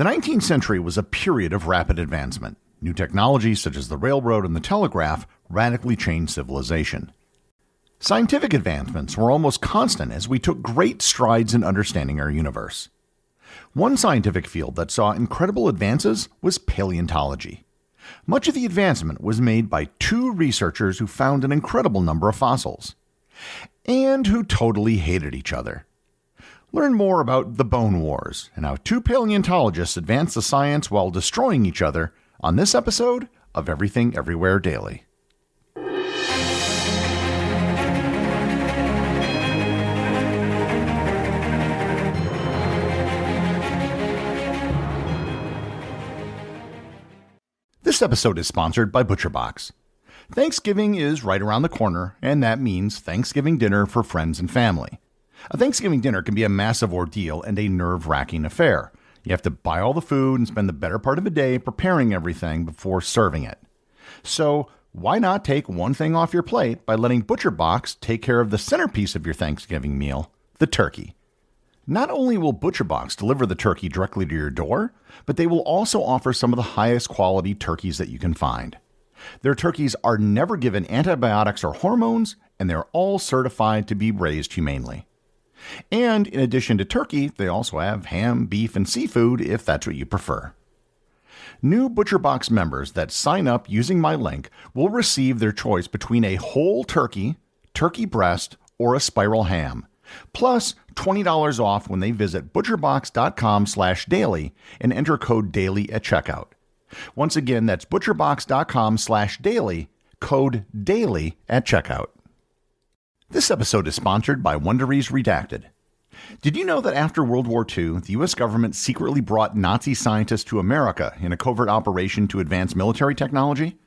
The 19th century was a period of rapid advancement. New technologies such as the railroad and the telegraph radically changed civilization. Scientific advancements were almost constant as we took great strides in understanding our universe. One scientific field that saw incredible advances was paleontology. Much of the advancement was made by two researchers who found an incredible number of fossils, and who totally hated each other. Learn more about the Bone Wars and how two paleontologists advanced the science while destroying each other on this episode of Everything Everywhere Daily. This episode is sponsored by ButcherBox. Thanksgiving is right around the corner, and that means Thanksgiving dinner for friends and family. A Thanksgiving dinner can be a massive ordeal and a nerve-wracking affair. You have to buy all the food and spend the better part of a day preparing everything before serving it. So, why not take one thing off your plate by letting ButcherBox take care of the centerpiece of your Thanksgiving meal, the turkey? Not only will ButcherBox deliver the turkey directly to your door, but they will also offer some of the highest quality turkeys that you can find. Their turkeys are never given antibiotics or hormones, and they're all certified to be raised humanely. And in addition to turkey, they also have ham, beef, and seafood if that's what you prefer. New ButcherBox members that sign up using my link will receive their choice between a whole turkey, turkey breast, or a spiral ham, plus $20 off when they visit butcherbox.com/daily and enter code DAILY at checkout. Once again, that's butcherbox.com/daily, code DAILY at checkout. This episode is sponsored by Wondery's Redacted. Did you know that after World War II, the U.S. government secretly brought Nazi scientists to America in a covert operation to advance military technology?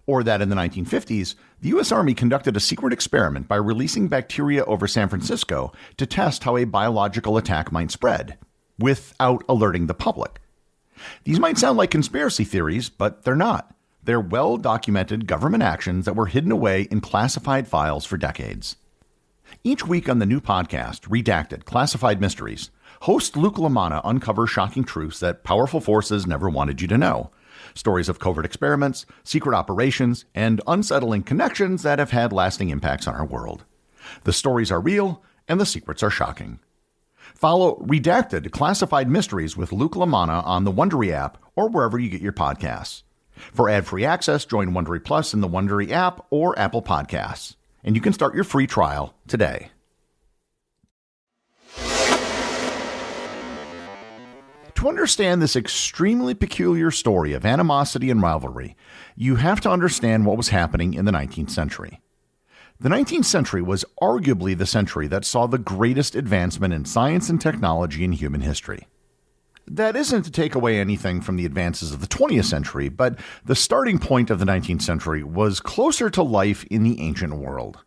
Or that in the 1950s, the U.S. Army conducted a secret experiment by releasing bacteria over San Francisco to test how a biological attack might spread, without alerting the public? These might sound like conspiracy theories, but they're not. They're well-documented government actions that were hidden away in classified files for decades. Each week on the new podcast, Redacted Classified Mysteries, host Luke LaManna uncovers shocking truths that powerful forces never wanted you to know. Stories of covert experiments, secret operations, and unsettling connections that have had lasting impacts on our world. The stories are real, and the secrets are shocking. Follow Redacted Classified Mysteries with Luke LaManna on the Wondery app or wherever you get your podcasts. For ad-free access, join Wondery Plus in the Wondery app or Apple Podcasts. And you can start your free trial today. To understand this extremely peculiar story of animosity and rivalry, you have to understand what was happening in the 19th century. The 19th century was arguably the century that saw the greatest advancement in science and technology in human history. That isn't to take away anything from the advances of the 20th century, but the starting point of the 19th century was closer to life in the ancient world.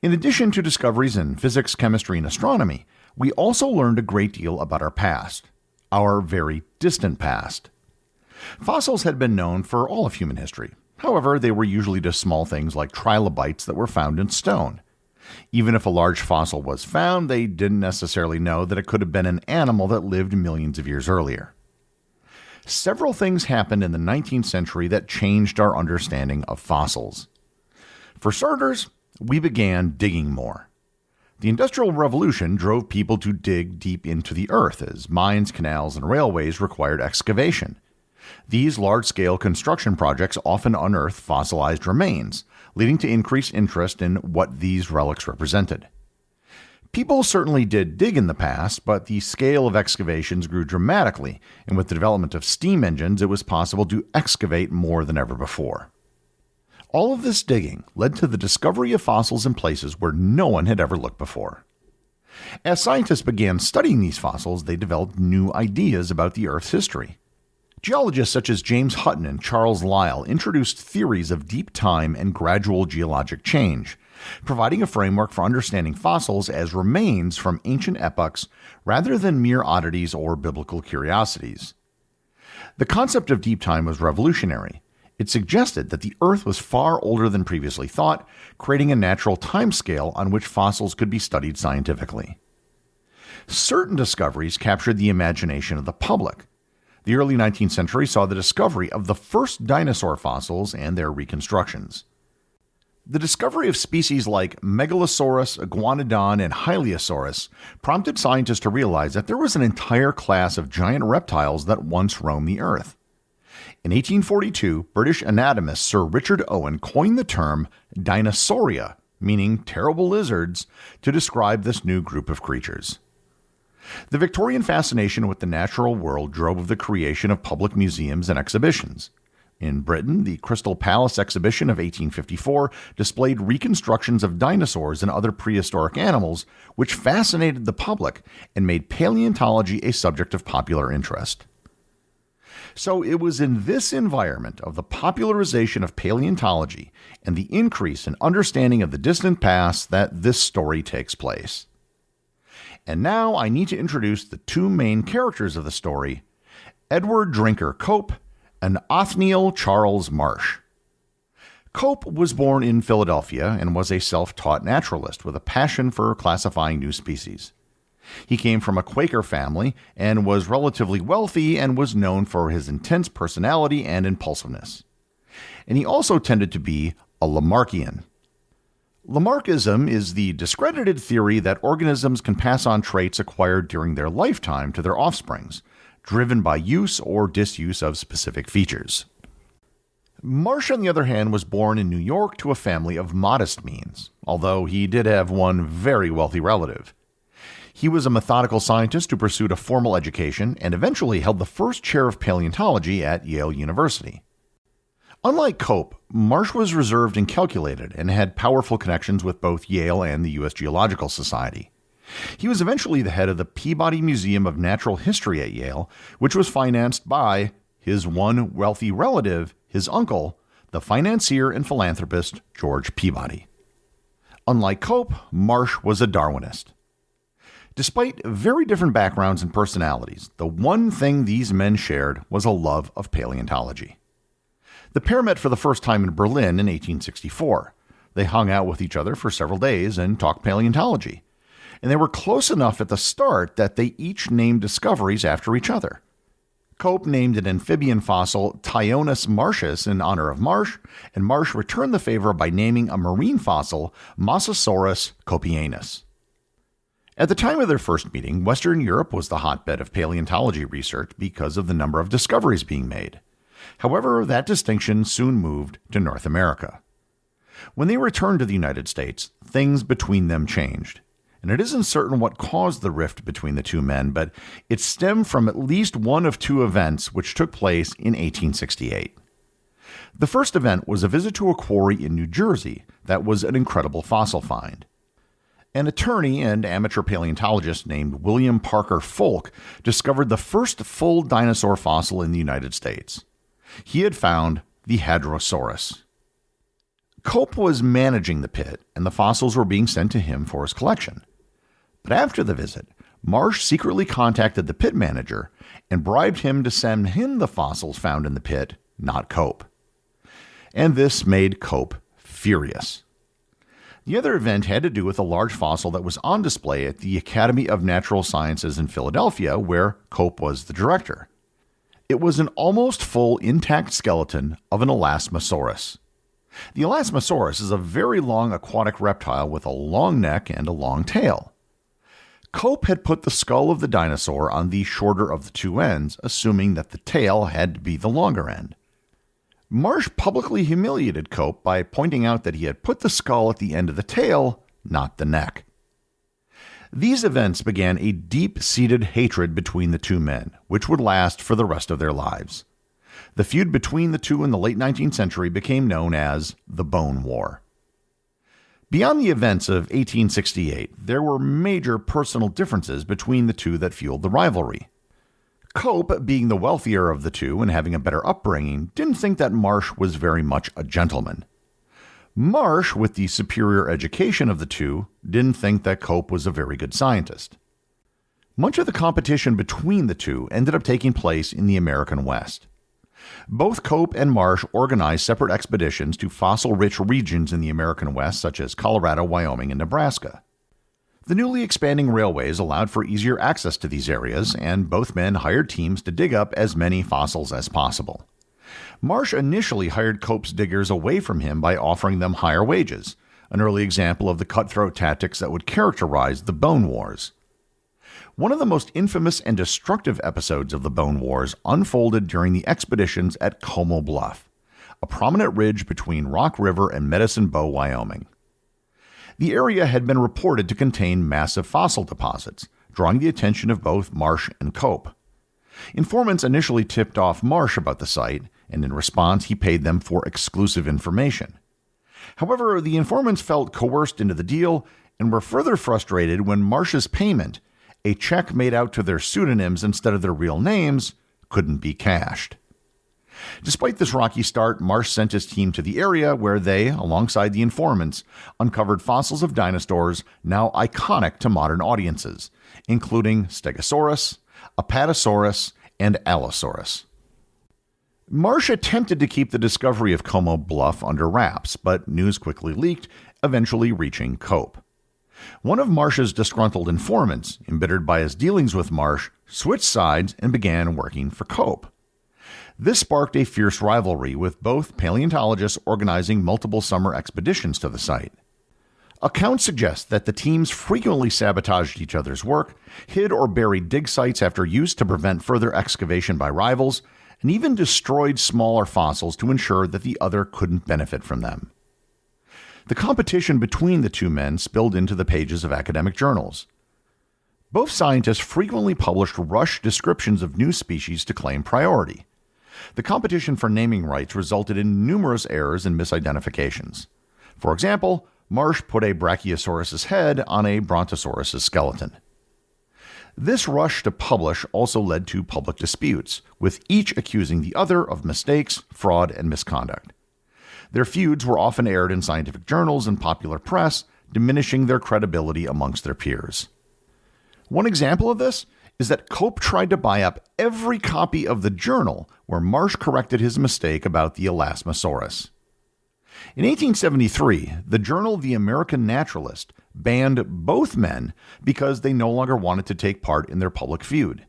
In addition to discoveries in physics, chemistry, and astronomy, we also learned a great deal about our past, our very distant past. Fossils had been known for all of human history. However, they were usually just small things like trilobites that were found in stone. Even if a large fossil was found, they didn't necessarily know that it could have been an animal that lived millions of years earlier. Several things happened in the 19th century that changed our understanding of fossils. For starters, we began digging more. The Industrial Revolution drove people to dig deep into the earth as mines, canals, and railways required excavation. These large-scale construction projects often unearthed fossilized remains, leading to increased interest in what these relics represented. People certainly did dig in the past, but the scale of excavations grew dramatically, and with the development of steam engines, it was possible to excavate more than ever before. All of this digging led to the discovery of fossils in places where no one had ever looked before. As scientists began studying these fossils, they developed new ideas about the Earth's history. Geologists such as James Hutton and Charles Lyell introduced theories of deep time and gradual geologic change, providing a framework for understanding fossils as remains from ancient epochs rather than mere oddities or biblical curiosities. The concept of deep time was revolutionary. It suggested that the Earth was far older than previously thought, creating a natural timescale on which fossils could be studied scientifically. Certain discoveries captured the imagination of the public. The early 19th century saw the discovery of the first dinosaur fossils and their reconstructions. The discovery of species like Megalosaurus, Iguanodon, and Hylaeosaurus prompted scientists to realize that there was an entire class of giant reptiles that once roamed the Earth. In 1842, British anatomist Sir Richard Owen coined the term Dinosauria, meaning terrible lizards, to describe this new group of creatures. The Victorian fascination with the natural world drove the creation of public museums and exhibitions. In Britain, the Crystal Palace exhibition of 1854 displayed reconstructions of dinosaurs and other prehistoric animals, which fascinated the public and made paleontology a subject of popular interest. So it was in this environment of the popularization of paleontology and the increase in understanding of the distant past that this story takes place. And now I need to introduce the two main characters of the story, Edward Drinker Cope and Othniel Charles Marsh. Cope was born in Philadelphia and was a self-taught naturalist with a passion for classifying new species. He came from a Quaker family and was relatively wealthy and was known for his intense personality and impulsiveness. And he also tended to be a Lamarckian. Lamarckism is the discredited theory that organisms can pass on traits acquired during their lifetime to their offsprings, driven by use or disuse of specific features. Marsh, on the other hand, was born in New York to a family of modest means, although he did have one very wealthy relative. He was a methodical scientist who pursued a formal education and eventually held the first chair of paleontology at Yale University. Unlike Cope, Marsh was reserved and calculated and had powerful connections with both Yale and the U.S. Geological Society. He was eventually the head of the Peabody Museum of Natural History at Yale, which was financed by his one wealthy relative, his uncle, the financier and philanthropist George Peabody. Unlike Cope, Marsh was a Darwinist. Despite very different backgrounds and personalities, the one thing these men shared was a love of paleontology. The pair met for the first time in Berlin in 1864. They hung out with each other for several days and talked paleontology. And they were close enough at the start that they each named discoveries after each other. Cope named an amphibian fossil Tyonis martius in honor of Marsh, and Marsh returned the favor by naming a marine fossil Mosasaurus copianus. At the time of their first meeting, Western Europe was the hotbed of paleontology research because of the number of discoveries being made. However, that distinction soon moved to North America. When they returned to the United States, things between them changed. And it isn't certain what caused the rift between the two men, but it stemmed from at least one of two events which took place in 1868. The first event was a visit to a quarry in New Jersey that was an incredible fossil find. An attorney and amateur paleontologist named William Parker Folk discovered the first full dinosaur fossil in the United States. He had found the Hadrosaurus. Cope was managing the pit, and the fossils were being sent to him for his collection. But after the visit, Marsh secretly contacted the pit manager and bribed him to send him the fossils found in the pit, not Cope. And this made Cope furious. The other event had to do with a large fossil that was on display at the Academy of Natural Sciences in Philadelphia, where Cope was the director. It was an almost full intact skeleton of an Elasmosaurus. The Elasmosaurus is a very long aquatic reptile with a long neck and a long tail. Cope had put the skull of the dinosaur on the shorter of the two ends, assuming that the tail had to be the longer end. Marsh publicly humiliated Cope by pointing out that he had put the skull at the end of the tail, not the neck. These events began a deep-seated hatred between the two men, which would last for the rest of their lives. The feud between the two in the late 19th century became known as the Bone War. Beyond the events of 1868, there were major personal differences between the two that fueled the rivalry. Cope, being the wealthier of the two and having a better upbringing, didn't think that Marsh was very much a gentleman. Marsh, with the superior education of the two, didn't think that Cope was a very good scientist. Much of the competition between the two ended up taking place in the American West. Both Cope and Marsh organized separate expeditions to fossil-rich regions in the American West, such as Colorado, Wyoming, and Nebraska. The newly expanding railways allowed for easier access to these areas, and both men hired teams to dig up as many fossils as possible. Marsh initially hired Cope's diggers away from him by offering them higher wages, an early example of the cutthroat tactics that would characterize the Bone Wars. One of the most infamous and destructive episodes of the Bone Wars unfolded during the expeditions at Como Bluff, a prominent ridge between Rock River and Medicine Bow, Wyoming. The area had been reported to contain massive fossil deposits, drawing the attention of both Marsh and Cope. Informants initially tipped off Marsh about the site, and in response he paid them for exclusive information. However, the informants felt coerced into the deal and were further frustrated when Marsh's payment, a check made out to their pseudonyms instead of their real names, couldn't be cashed. Despite this rocky start, Marsh sent his team to the area where they, alongside the informants, uncovered fossils of dinosaurs now iconic to modern audiences, including Stegosaurus, Apatosaurus, and Allosaurus. Marsh attempted to keep the discovery of Como Bluff under wraps, but news quickly leaked, eventually reaching Cope. One of Marsh's disgruntled informants, embittered by his dealings with Marsh, switched sides and began working for Cope. This sparked a fierce rivalry, with both paleontologists organizing multiple summer expeditions to the site. Accounts suggest that the teams frequently sabotaged each other's work, hid or buried dig sites after use to prevent further excavation by rivals, and even destroyed smaller fossils to ensure that the other couldn't benefit from them. The competition between the two men spilled into the pages of academic journals. Both scientists frequently published rushed descriptions of new species to claim priority. The competition for naming rights resulted in numerous errors and misidentifications. For example, Marsh put a Brachiosaurus's head on a Brontosaurus's skeleton. This rush to publish also led to public disputes, with each accusing the other of mistakes, fraud, and misconduct. Their feuds were often aired in scientific journals and popular press, diminishing their credibility amongst their peers. One example of this is that Cope tried to buy up every copy of the journal where Marsh corrected his mistake about the Elasmosaurus. In 1873, the journal The American Naturalist banned both men because they no longer wanted to take part in their public feud.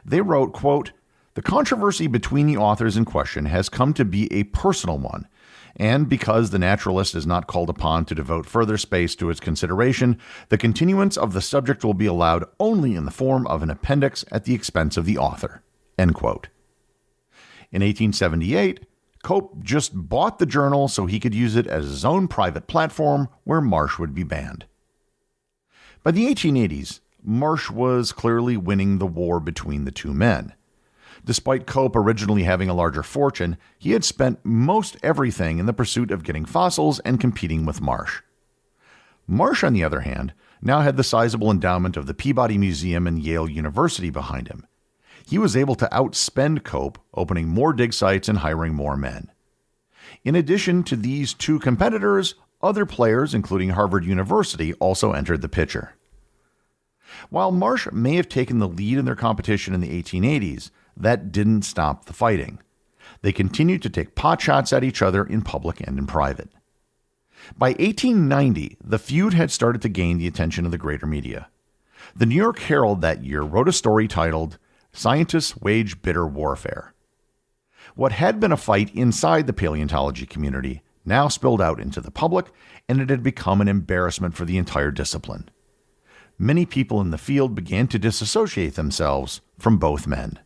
They wrote, quote, "The controversy between the authors in question has come to be a personal one, and because the naturalist is not called upon to devote further space to its consideration, the continuance of the subject will be allowed only in the form of an appendix at the expense of the author." End quote. In 1878, Cope just bought the journal so he could use it as his own private platform where Marsh would be banned. By the 1880s, Marsh was clearly winning the war between the two men. Despite Cope originally having a larger fortune, he had spent most everything in the pursuit of getting fossils and competing with Marsh. Marsh, on the other hand, now had the sizable endowment of the Peabody Museum and Yale University behind him. He was able to outspend Cope, opening more dig sites and hiring more men. In addition to these two competitors, other players, including Harvard University, also entered the picture. While Marsh may have taken the lead in their competition in the 1880s, that didn't stop the fighting. They continued to take potshots at each other in public and in private. By 1890, the feud had started to gain the attention of the greater media. The New York Herald that year wrote a story titled, "Scientists Wage Bitter Warfare." What had been a fight inside the paleontology community now spilled out into the public, and it had become an embarrassment for the entire discipline. Many people in the field began to disassociate themselves from both men.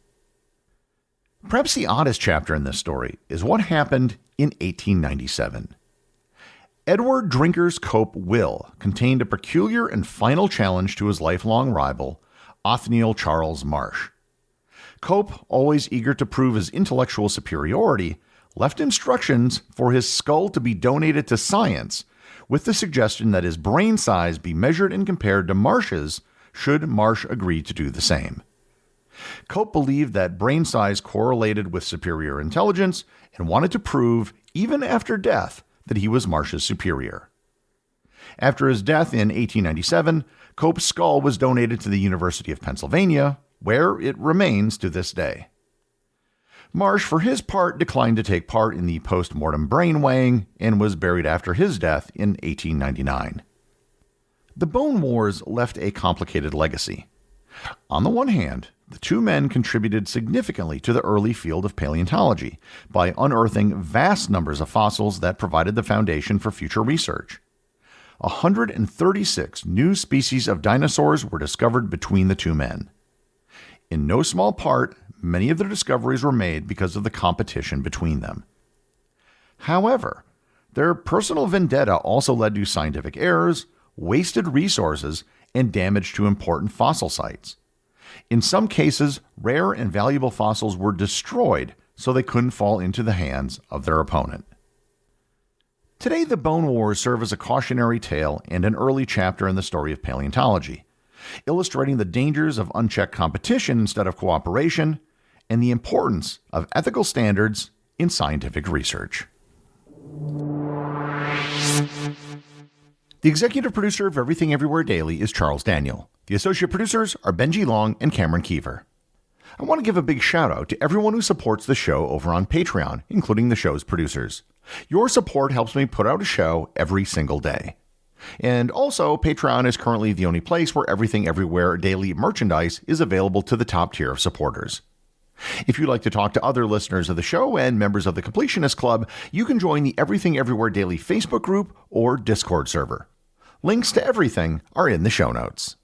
Perhaps the oddest chapter in this story is what happened in 1897. Edward Drinker's Cope will contained a peculiar and final challenge to his lifelong rival, Othniel Charles Marsh. Cope, always eager to prove his intellectual superiority, left instructions for his skull to be donated to science, with the suggestion that his brain size be measured and compared to Marsh's, should Marsh agree to do the same. Cope believed that brain size correlated with superior intelligence and wanted to prove, even after death, that he was Marsh's superior. After his death in 1897, Cope's skull was donated to the University of Pennsylvania, where it remains to this day. Marsh, for his part, declined to take part in the post-mortem brain weighing and was buried after his death in 1899. The Bone Wars left a complicated legacy. On the one hand, the two men contributed significantly to the early field of paleontology by unearthing vast numbers of fossils that provided the foundation for future research. 136 new species of dinosaurs were discovered between the two men. In no small part, many of their discoveries were made because of the competition between them. However, their personal vendetta also led to scientific errors, wasted resources, and damage to important fossil sites. In some cases, rare and valuable fossils were destroyed so they couldn't fall into the hands of their opponent. Today, the Bone Wars serve as a cautionary tale and an early chapter in the story of paleontology, illustrating the dangers of unchecked competition instead of cooperation and the importance of ethical standards in scientific research. The executive producer of Everything Everywhere Daily is Charles Daniel. The associate producers are Benji Long and Cameron Kieffer. I want to give a big shout out to everyone who supports the show over on Patreon, including the show's producers. Your support helps me put out a show every single day. And also, Patreon is currently the only place where Everything Everywhere Daily merchandise is available to the top tier of supporters. If you'd like to talk to other listeners of the show and members of the Completionist Club, you can join the Everything Everywhere Daily Facebook group or Discord server. Links to everything are in the show notes.